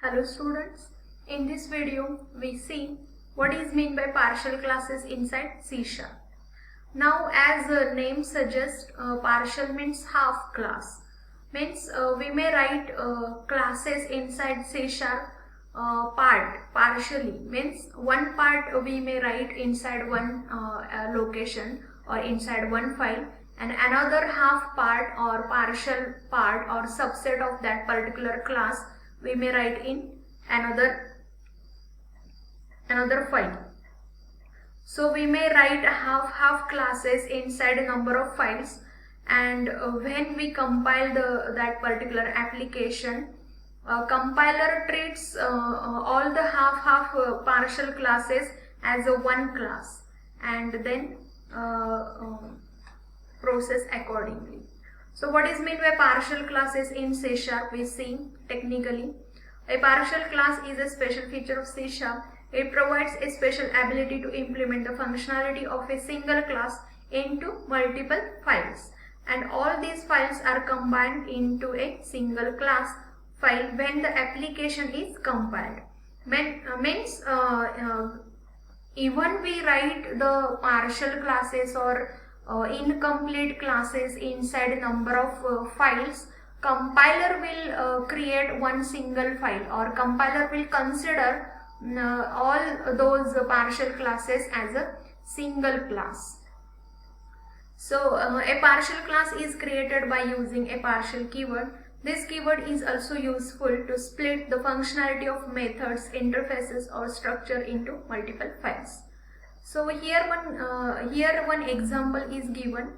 Hello students, in this video we see what is meant by partial classes inside C#. Now as the name suggests, partial means half class. Means we may write classes inside C# partially. Means one part we may write inside one location or inside one file, and another half part or partial part or subset of that particular class we may write in another file. So we may write half classes inside a number of files, and when we compile that particular application, compiler treats all the half partial classes as a one class and then process accordingly. So what is meant by partial classes in C#? We see technically, a partial class is a special feature of C#. It provides a special ability to implement the functionality of a single class into multiple files, and all these files are combined into a single class file when the application is compiled. Means even we write the partial classes or incomplete classes inside a number of files, compiler will create one single file, or compiler will consider all those partial classes as a single class. So a partial class is created by using a partial keyword. This keyword is also useful to split the functionality of methods, interfaces or structure into multiple files. So here one example is given.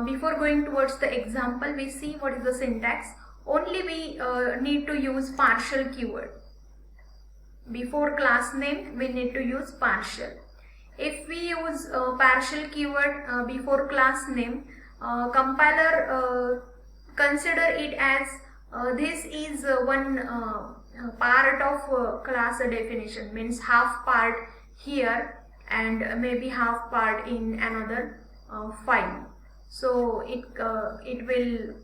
Before going towards the example, we see what is the syntax. Only we need to use partial keyword. Before class name, we need to use partial. If we use partial keyword before class name, compiler consider it as this is one part of class definition, means half part here and maybe half part in another file. So it will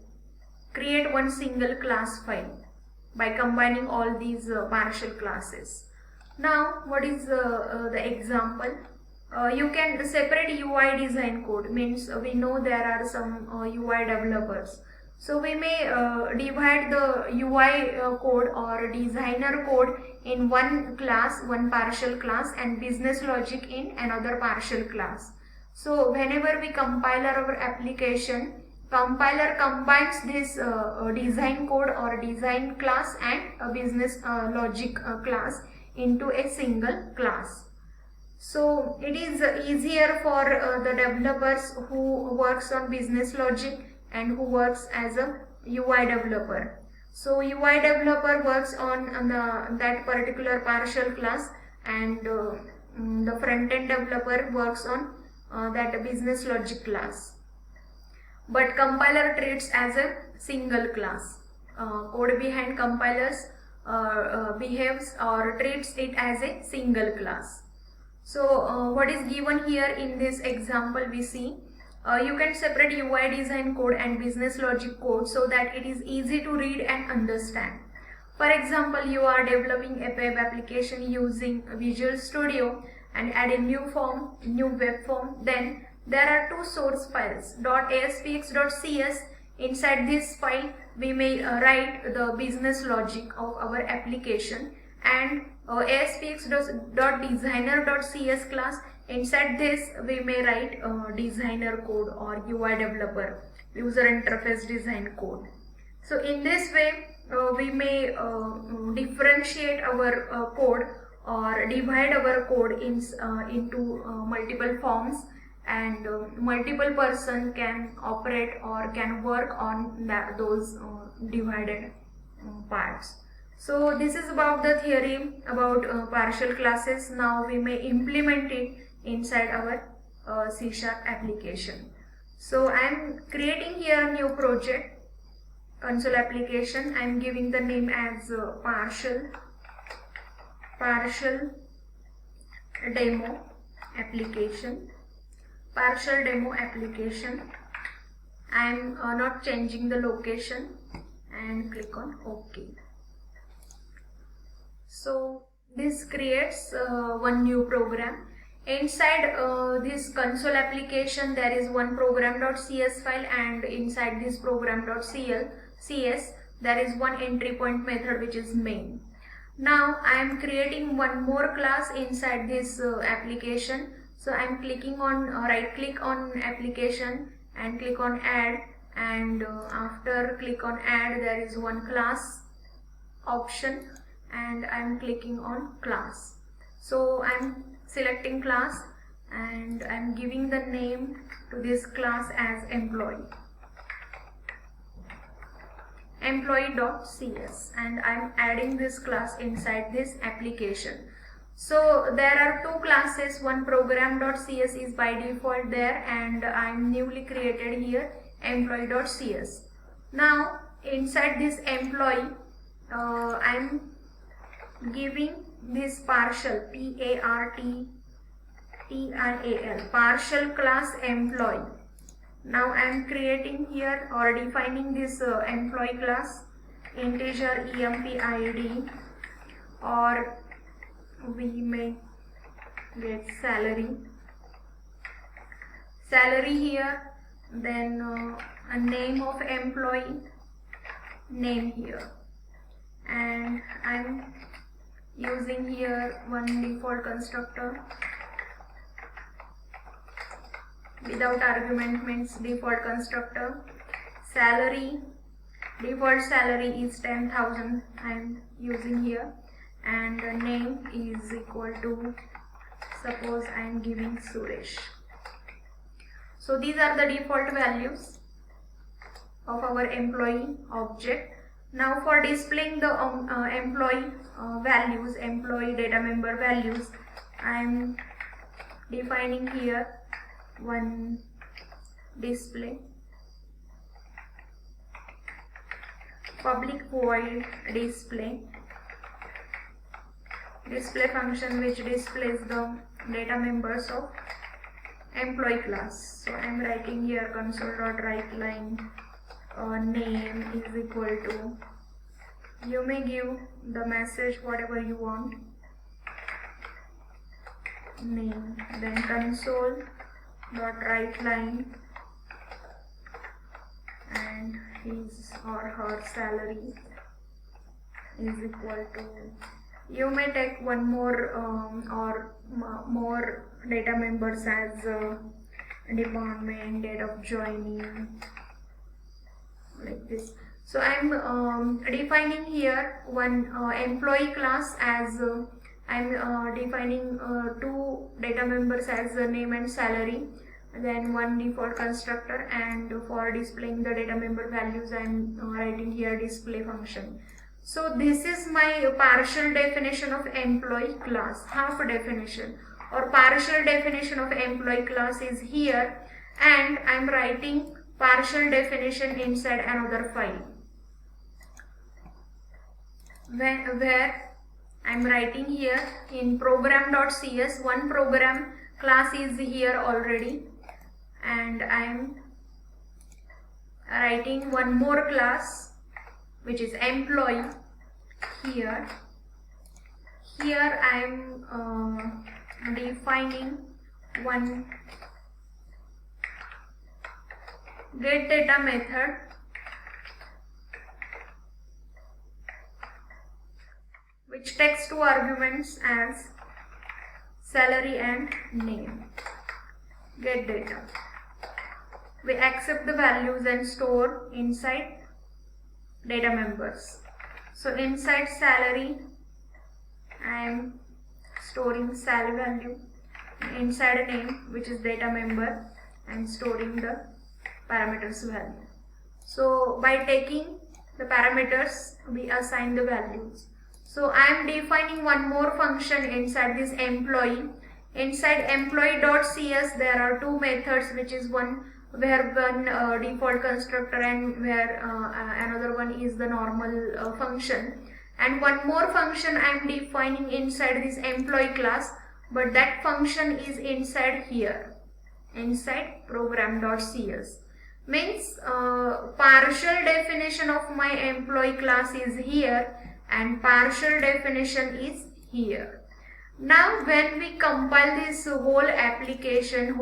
create one single class file by combining all these partial classes. Now what is the example? You can separate UI design code, means we know there are some UI developers. So we may divide the UI code or designer code in one class, one partial class, and business logic in another partial class. So whenever we compile our application, compiler combines this design code or design class and a business logic class into a single class. So it is easier for the developers who works on business logic and who works as a UI developer. So UI developer works on that particular partial class, and the front-end developer works on that business logic class. But compiler treats as a single class. Code behind compilers behaves or treats it as a single class. So what is given here in this example, we see you can separate UI design code and business logic code so that it is easy to read and understand. For example, you are developing a web application using Visual Studio and add a new web form. Then there are two source files, .aspx.cs. Inside this file we may write the business logic of our application, and aspx.designer.cs class. Inside this we may write designer code or UI developer, user interface design code. So in this way we may differentiate our code or divide our code into multiple forms, and multiple person can operate or can work on those divided parts. So this is about the theory about partial classes. Now we may implement it inside our C# application. So I am creating here a new project, console application. I am giving the name as partial demo application. Partial demo application. I am not changing the location, and click on OK. So this creates one new program. Inside this console application there is one program.cs file, and inside this program.cs there is one entry point method which is main. Now I am creating one more class inside this application. So I am clicking on right click on application and click on add, and after click on add there is one class option, and I am clicking on class. So I am selecting class and I am giving the name to this class as employee.cs, and I am adding this class inside this application. So there are two classes, one program.cs is by default there, and I am newly created here employee.cs. Now inside this employee I am giving this partial partial class employee. Now I am creating here or defining this employee class integer empid, or we may get salary here, then a name of employee name here, and I'm using here one default constructor without argument, means default constructor. Salary, default salary is 10,000 I'm using here, and name is equal to, suppose I am giving Suresh. So these are the default values of our employee object. Now for displaying the employee values, employee data member values, I am defining here one display public void display function which displays the data members of employee class. So I am writing here console.writeLine name is equal to, you may give the message whatever you want, name, then console.writeLine and his or her salary is equal to, you may take one more or more data members as department, date of joining, like this. So I am defining here one employee class as I am defining two data members as name and salary, then one default constructor, and for displaying the data member values I am writing here display function. So this is my partial definition of employee class. Half definition or partial definition of employee class is here, and I am writing partial definition inside another file where I am writing here in program.cs, one program class is here already, and I am writing one more class which is employee here. Here I am defining one get data method which takes two arguments as salary and name. Get data. We accept the values and store inside data members. So inside salary I am storing sal value. Inside a name which is data member I am storing the parameters value. So by taking the parameters we assign the values. So I am defining one more function inside this employee. Inside employee.cs there are two methods, which is one where one default constructor and where another one is the normal function, and one more function I am defining inside this employee class, but that function is inside here, inside program.cs. Means partial definition of my employee class is here, and partial definition is here. Now when we compile this whole application,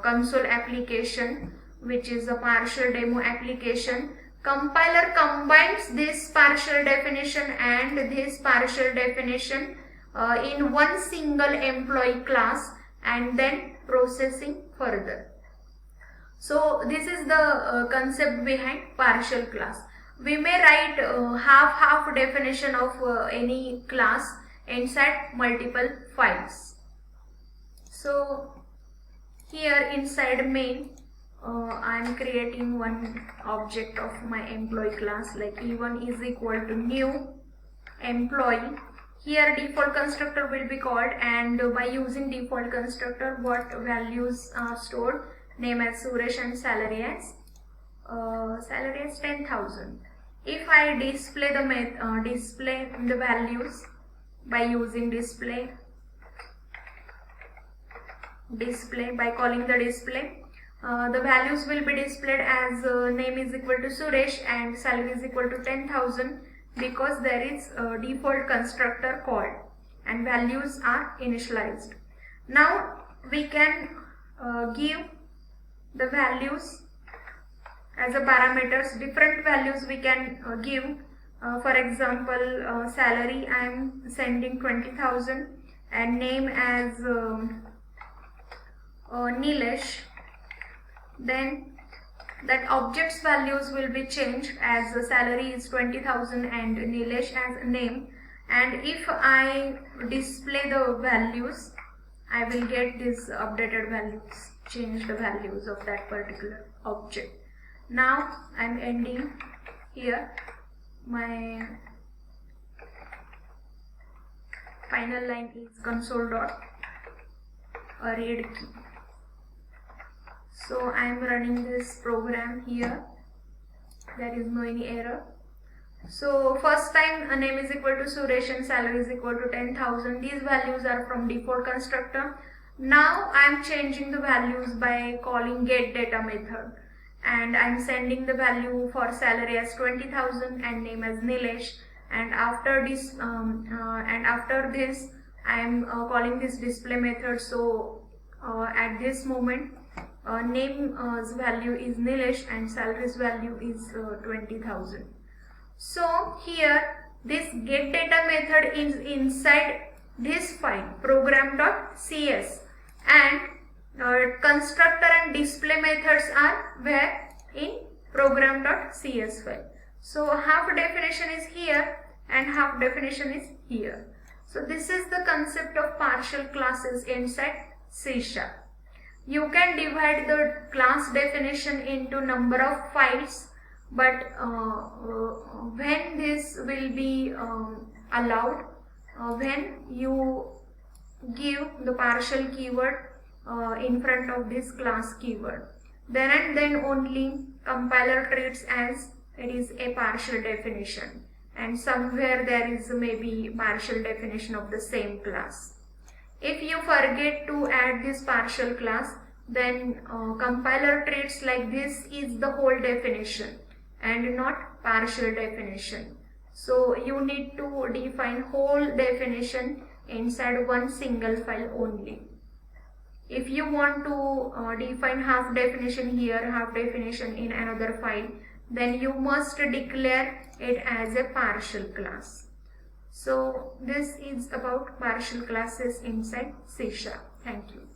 console application, which is a partial demo application, compiler combines this partial definition and this partial definition in one single employee class and then processing further. So this is the concept behind partial class. We may write half definition of any class inside multiple files. So here inside main I am creating one object of my employee class, like E1 is equal to new employee. Here default constructor will be called, and by using default constructor what values are stored? Name as Suresh and salary as 10,000. If I display the values by using display by calling the display, the values will be displayed as name is equal to Suresh and salary is equal to 10,000, because there is a default constructor called and values are initialized. Now we can give the values as a parameters. Different values we can give. For example, salary I am sending 20,000 and name as Nilesh. Then that object's values will be changed as the salary is 20,000 and Nilesh as name. And if I display the values, I will get these updated values, change the values of that particular object. Now I am ending here. My final line is console.read key. So I am running this program here. There is no any error. So first time a name is equal to Suresh and salary is equal to 10,000. These values are from default constructor. Now I am changing the values by calling getData method, and I am sending the value for salary as 20,000 and name as Nilesh. And after this, I am calling this display method. So at this moment, name's value is Nilesh and salary's value is 20,000. So here this getData method is inside this file program.cs, and constructor and display methods are where? In program.cs file. So half definition is here and half definition is here. So this is the concept of partial classes inside C#. You can divide the class definition into number of files, but when this will be allowed, when you give the partial keyword in front of this class keyword, then and then only compiler treats as it is a partial definition, and somewhere there is maybe partial definition of the same class. If you forget to add this partial class, then compiler treats like this is the whole definition and not partial definition. So you need to define whole definition inside one single file only. If you want to define half definition here, half definition in another file, then you must declare it as a partial class. So this is about partial classes inside C#. Thank you.